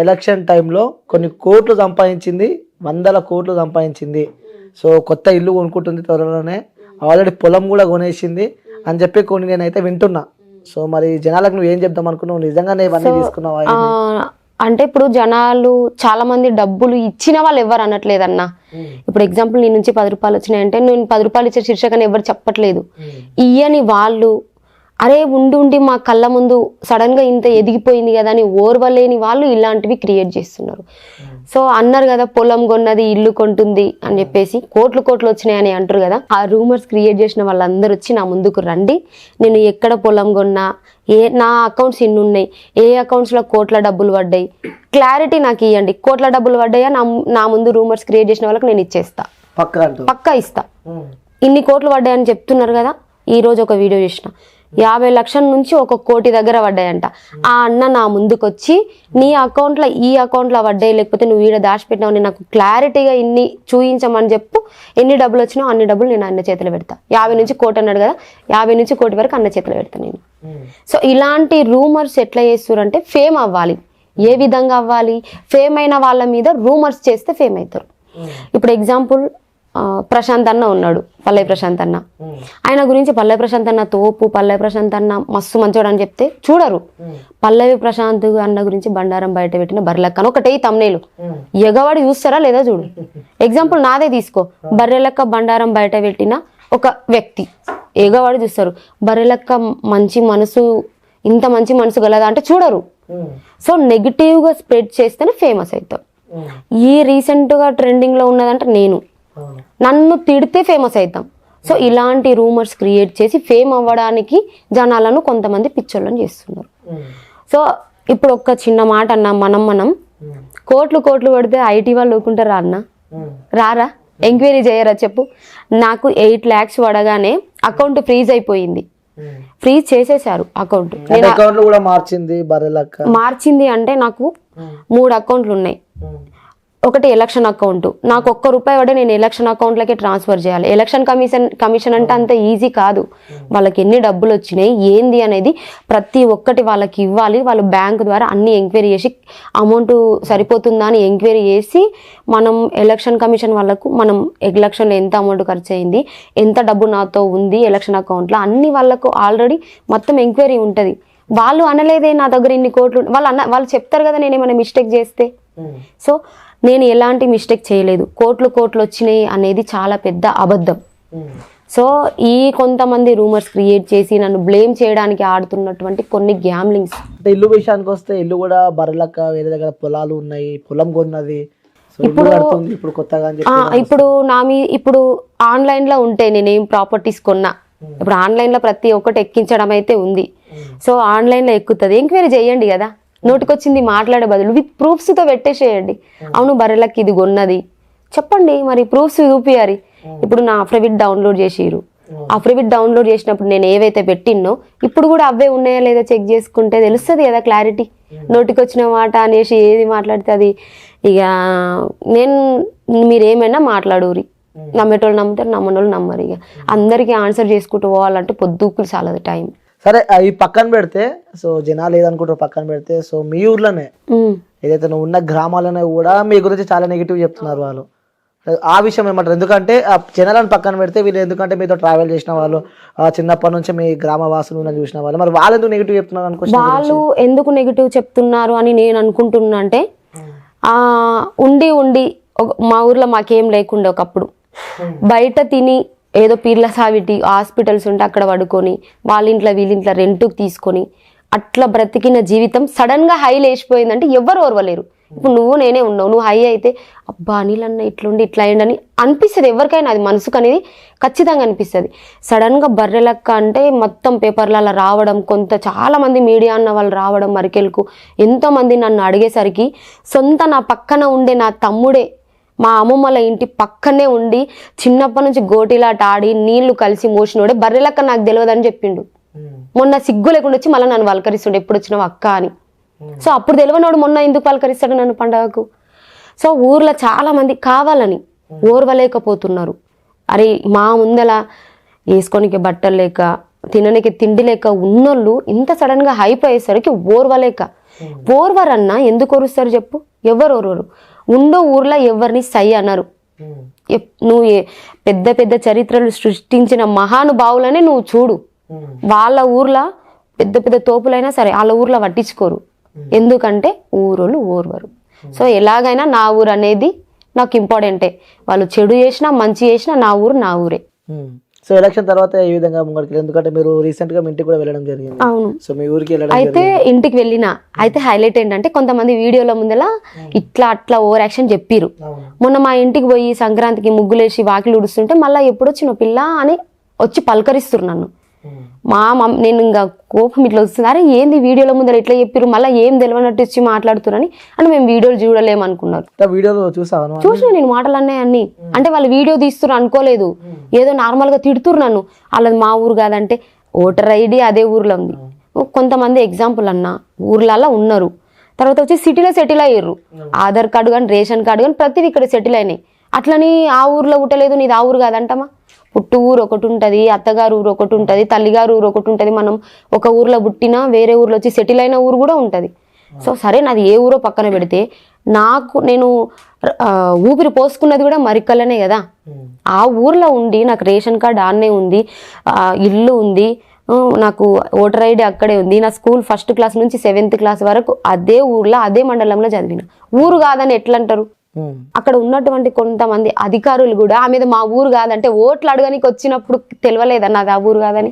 Election టైంలో కొన్ని కోట్లు సంపాదించింది, 100 కోట్లు సంపాదించింది. సో కొత్త ఇల్లు కొనుక్కుంటుంది త్వరలోనే, ఆల్రెడీ పొలం కూడా కొనేసింది అని చెప్పి కొన్ని నేనైతే వింటున్నా. సో మరి జనాలకు నువ్వు ఏం చెప్దాం అనుకున్నావు? నిజంగానే ఇవన్నీ తీసుకున్నావా? అంటే ఇప్పుడు జనాలు చాలా మంది డబ్బులు ఇచ్చిన వాళ్ళు ఎవరు అనట్లేదన్నా. ఇప్పుడు ఎగ్జాంపుల్ నీ నుంచి 10 రూపాయలు వచ్చినాయంటే నేను 10 రూపాయలు ఇచ్చే శీర్షకని ఎవరు చెప్పట్లేదు. ఇయ్యని వాళ్ళు అరే ఉండి మా కళ్ళ ముందు సడన్ గా ఇంత ఎదిగిపోయింది కదా అని ఓర్వలేని వాళ్ళు ఇలాంటివి క్రియేట్ చేస్తున్నారు. సో అన్నారు కదా పొలం కొన్నది ఇల్లు కొంటుంది అని చెప్పేసి కోట్లు వచ్చినాయని అంటారు కదా. ఆ రూమర్స్ క్రియేట్ చేసిన వాళ్ళందరూ వచ్చి నా ముందుకు రండి, నేను ఎక్కడ పొలం కొన్నా, నా అకౌంట్స్ ఇన్ని ఉన్నాయి, ఏ అకౌంట్స్లో కోట్ల డబ్బులు పడ్డాయి, క్లారిటీ నాకు ఇవ్వండి. కోట్ల డబ్బులు పడ్డాయా నా ముందు రూమర్స్ క్రియేట్ చేసిన వాళ్ళకి నేను ఇచ్చేస్తా, పక్కా ఇస్తా. ఇన్ని కోట్లు పడ్డాయని చెప్తున్నారు కదా. ఈ రోజు ఒక వీడియో చేసిన 50 లక్షల నుంచి 1 కోటి దగ్గర పడ్డాయంట. ఆ అన్న నా ముందుకు వచ్చి నీ అకౌంట్లో ఈ అకౌంట్లో పడ్డాయి, లేకపోతే నువ్వు వీడ దాచిపెట్టినావు, నాకు క్లారిటీగా ఇన్ని చూపించమని చెప్పు, ఎన్ని డబ్బులు వచ్చినావు అన్ని డబ్బులు నేను అన్న చేతిలో పెడతా. 50 నుంచి కోటి అన్నాడు కదా, 50 నుంచి కోటి వరకు అన్న చేతిలో పెడతా నేను. సో ఇలాంటి రూమర్స్ ఎట్లా చేస్తారంటే ఫేమ్ అవ్వాలి. ఏ విధంగా అవ్వాలి? ఫేమ్ అయిన వాళ్ళ మీద రూమర్స్ చేస్తే ఫేమ్ అవుతారు. ఇప్పుడు ఎగ్జాంపుల్ ప్రశాంత్ అన్న ఉన్నాడు, పల్లవి ప్రశాంత్ అన్న. ఆయన గురించి పల్లవి ప్రశాంత్ అన్న తోపు, పల్లవి ప్రశాంత్ అన్న మస్తు మంచోడు అని చెప్తే చూడరు. పల్లవి ప్రశాంత్ అన్న గురించి బండారం బయట పెట్టిన బర్రెలక్క అని ఒకటే తమ్నేలు ఎగవాడి చూస్తారా లేదా చూడు. ఎగ్జాంపుల్ నాదే తీసుకో, బర్రెలక్క బండారం బయట పెట్టిన ఒక వ్యక్తి ఎగవాడి చూస్తారు. బర్రెలక్క మంచి మనసు, ఇంత మంచి మనసు గలదా అంటే చూడరు. సో నెగిటివ్ గా స్ప్రెడ్ చేస్తేనే ఫేమస్ అవుతాం. ఈ రీసెంట్ గా ట్రెండింగ్ లో ఉన్నదంటే నేను, నన్ను తిడితే ఫేమస్ అవుతాం. సో ఇలాంటి రూమర్స్ క్రియేట్ చేసి ఫేమ్ అవ్వడానికి జనాలను కొంతమంది పిచ్చోళ్ళని చేస్తున్నారు. సో ఇప్పుడు ఒక చిన్న మాట అన్న, మనం కోట్లు పడితే ఐటీ వాళ్ళు ఊరుకుంటారా అన్న? రారా? ఎంక్వైరీ చేయరా చెప్పు. నాకు 8 lakhs పడగానే అకౌంట్ ఫ్రీజ్ అయిపోయింది. ఫ్రీజ్ చేసేసారు అకౌంట్. మార్చింది అంటే నాకు 3 అకౌంట్లు ఉన్నాయి. ఒకటి ఎలక్షన్ అకౌంట్, నాకు ₹1 పడే నేను ఎలక్షన్ అకౌంట్లకే ట్రాన్స్ఫర్ చేయాలి. ఎలక్షన్ కమిషన్ అంటే అంత ఈజీ కాదు. వాళ్ళకి ఎన్ని డబ్బులు వచ్చినాయి ఏంది అనేది ప్రతి ఒక్కటి వాళ్ళకి ఇవ్వాలి. వాళ్ళు బ్యాంక్ ద్వారా అన్ని ఎంక్వైరీ చేసి అమౌంట్ సరిపోతుందా అని ఎంక్వైరీ చేసి మనం ఎలక్షన్ కమిషన్ వాళ్ళకు మనం ఎలక్షన్లో ఎంత అమౌంట్ ఖర్చు అయింది, ఎంత డబ్బు నాతో ఉంది ఎలక్షన్ అకౌంట్లో, అన్ని వాళ్ళకు ఆల్రెడీ మొత్తం ఎంక్వైరీ ఉంటుంది. వాళ్ళు అనలేదే నా దగ్గర ఇన్ని కోట్లు, వాళ్ళు చెప్తారు కదా నేను ఏమైనా మిస్టేక్ చేస్తే. సో నేను ఎలాంటి మిస్టేక్ చేయలేదు. కోట్లు వచ్చినాయి అనేది చాలా పెద్ద అబద్ధం. సో ఈ కొంతమంది రూమర్స్ క్రియేట్ చేసి నన్ను బ్లేమ్ చేయడానికి ఆడుతున్నటువంటి కొన్ని గ్యామ్లింగ్స్. అంటే ఇల్లు విషయానికి వస్తే ఇల్లు కూడా బర్రెలక్క వేరే దగ్గర పొలాలు ఉన్నాయి, పొలం కొన్నది, ఇప్పుడు కొత్తగా ఇప్పుడు ఆన్లైన్ లో ఉంటే నేనేం ప్రాపర్టీస్ కొన్నా, ఇప్పుడు ఆన్లైన్ లో ప్రతి ఒక్కటి ఎక్కించడం అయితే ఉంది. సో ఆన్లైన్ లో ఎక్కుతుంది, ఎంక్వైరీ చేయండి కదా. నోటికొచ్చింది మాట్లాడే బదులు విత్ ప్రూఫ్స్ తో పెట్టేసేయండి. అవును బర్రెలకి ఇది కొన్నది చెప్పండి, మరి ప్రూఫ్స్ చూపియాలి. ఇప్పుడు నా అఫిడవిట్ డౌన్లోడ్ చేసిరు, అఫిడవిట్ డౌన్లోడ్ చేసినప్పుడు నేను ఏవైతే పెట్టినో ఇప్పుడు కూడా అవే ఉన్నాయా లేదా చెక్ చేసుకుంటే తెలుస్తుంది కదా క్లారిటీ. నోటికొచ్చిన మాట అనేసి ఏది మాట్లాడితే అది ఇక మీరేమైనా మాట్లాడూరి. నమ్మేటోళ్ళు నమ్ముతారు, నమ్మనోళ్ళు నమ్మరు. ఇక అందరికీ ఆన్సర్ చేసుకుంటూ పోవాలంటే పొద్దుకులు చాలదు టైం. సరే అవి పక్కన పెడితే, సో జనాలు ఏదనుకుంటారు పక్కన పెడితే, సో మీ ఊర్లోనే ఏదైతే నువ్వు ఉన్న గ్రామాలనే కూడా మీ గురించి చాలా నెగిటివ్ చెప్తున్నారు వాళ్ళు. ఆ విషయం ఏమంటారు? ఎందుకంటే ఆ జనాలను పక్కన పెడితే వీళ్ళు ఎందుకంటే మీతో ట్రావెల్ చేసిన వాళ్ళు, చిన్నప్పటి నుంచి మీ గ్రామ వాసులు చూసిన వాళ్ళు, మరి వాళ్ళు ఎందుకు నెగిటివ్ చెప్తున్నారు అనుకో? వాళ్ళు ఎందుకు నెగిటివ్ చెప్తున్నారు అని నేను అనుకుంటున్నా అంటే, ఉండి మా ఊర్లో మాకేం లేకుండే ఒకప్పుడు, బయట తిని ఏదో పీర్ల సావిటి హాస్పిటల్స్ ఉంటే అక్కడ పడుకొని వాళ్ళ ఇంట్లో వీళ్ళింట్లో రెంట్కి తీసుకొని అట్లా బ్రతికిన జీవితం సడన్ గా హై లేచిపోయిందంటే ఎవరు ఓర్వలేరు. ఇప్పుడు నువ్వు నేనే ఉన్నావు, నువ్వు హై అయితే అబ్బా నీళ్ళన్న ఇట్లుండి ఇట్లా అయ్యండి అనిపిస్తుంది ఎవరికైనా, అది మనసుకు అనేది ఖచ్చితంగా అనిపిస్తుంది. సడన్ గా బర్రెలక్క అంటే మొత్తం పేపర్లలో రావడం, చాలా మంది మీడియా అన్న వాళ్ళు రావడం, మరికెళ్ళకు ఎంతో మంది నన్ను అడిగేసరికి నా పక్కన ఉండే నా తమ్ముడే మా అమ్మమ్మల ఇంటి పక్కనే ఉండి చిన్నప్పటి నుంచి గోటిలాట ఆడి నీళ్లు కలిసి మోసినోడే బర్రెలక్క నాకు తెలియదని చెప్పిండు. మొన్న సిగ్గు లేకుండా వచ్చి మళ్ళీ నన్ను పలకరిస్తుండే ఎప్పుడు వచ్చినావు అక్క అని. సో అప్పుడు తెలియనోడు మొన్న ఎందుకు పలకరిస్తాడు నన్ను పండగకు? సో ఊర్లో చాలా మంది కావాలని ఓర్వలేకపోతున్నారు. అరే మా ముందల వేసుకోనికి బట్టలు లేక తినడానికి తిండి లేక ఉన్నోళ్ళు ఇంత సడన్ గా హైప్ అయ్యేసరికి ఓర్వలేక ఓర్వరన్నా ఎందుకు ఓరుస్తారు చెప్పు? ఎవరు ఓర్వరు? ఉండో ఊర్లో ఎవరిని సై అన్నారు. నువ్వు పెద్ద పెద్ద చరిత్రలు సృష్టించిన మహానుభావులనే నువ్వు చూడు, వాళ్ళ ఊర్లో పెద్ద పెద్ద తోపులైనా సరే వాళ్ళ ఊర్లో పట్టించుకోరు. ఎందుకంటే ఊరోళ్ళు ఓర్వరు. సో ఎలాగైనా నా ఊరు అనేది నాకు ఇంపార్టెంటే. వాళ్ళు చెడు చేసినా మంచి చేసినా నా ఊరు నా ఊరే. సో ఎలక్షన్ తర్వాత ఈ విధంగా ముంగడికి, ఎందుకంటే మీరు రీసెంట్ గా మీ ఇంటికి కూడా వెళ్ళడం జరిగింది. అవును. సో మీ ఊరికి వెళ్ళడం అయితే ఇంటికి వెళ్ళిన అయితే హైలైట్ ఏంటంటే కొంతమంది వీడియోల ముందలా ఇట్లా అట్లా ఓవర్ యాక్షన్ చెప్పిరు. మొన్న మా ఇంటికి పోయి సంక్రాంతికి ముగ్గులేసి వాకిలు ఉడుస్తుంటే మళ్ళీ ఎప్పుడు వచ్చిన పిల్ల అని వచ్చి పలకరిస్తురు నన్ను. నేను ఇంకా కోపం ఇట్లా వస్తుంది, అరే ఏంది వీడియోల ముందర ఇట్లా చెప్పిరు, మళ్ళీ ఏం తెలియనట్టు వచ్చి మాట్లాడుతురని. అని మేము వీడియోలు చూడలేమనుకున్నారు. వీడియోలో చూసాను, చూసిన నేను మాటలు అన్నీ అంటే వాళ్ళు వీడియో తీస్తున్నారు అనుకోలేదు, ఏదో నార్మల్ గా తిడుతురు నన్ను. వాళ్ళది మా ఊరు కాదంటే ఓటర్ ఐడి అదే ఊర్లో ఉంది. కొంతమంది ఎగ్జాంపుల్ అన్న ఊర్లలో ఉన్నారు, తర్వాత వచ్చి సిటీలో సెటిల్ అయ్యారు. ఆధార్ కార్డు కానీ రేషన్ కార్డు కానీ ప్రతిదీ ఇక్కడ సెటిల్ అయినాయి. అట్లని ఆ ఊర్లో పుట్టలేదు నీది ఆ ఊరు కాదంటమా? పుట్టు ఊరు ఒకటి ఉంటుంది, అత్తగారు ఊరు ఒకటి ఉంటుంది, తల్లిగారు ఊరు ఒకటి ఉంటుంది. మనం ఒక ఊర్లో పుట్టినా వేరే ఊర్లో వచ్చి సెటిల్ అయిన ఊరు కూడా ఉంటుంది. సో సరే నాది ఏ ఊరో పక్కన పెడితే నేను ఊపిరి పోసుకున్నది కూడా మరికల్లనే కదా. ఆ ఊర్లో ఉండి నాకు రేషన్ కార్డు ఆన్నే ఉంది, ఇల్లు ఉంది, నాకు ఓటర్ ఐడి అక్కడే ఉంది, నా స్కూల్ 1st క్లాస్ నుంచి 7th క్లాస్ వరకు అదే ఊర్లో అదే మండలంలో చదివిన. ఊరు కాదని ఎట్లా అంటారు? అక్కడ ఉన్నటువంటి కొంతమంది అధికారులు కూడా ఆమె మా ఊరు కాదంటే ఓట్లు అడగడానికి వచ్చినప్పుడు తెలియలేదన్న అది ఆ ఊరు కాదని.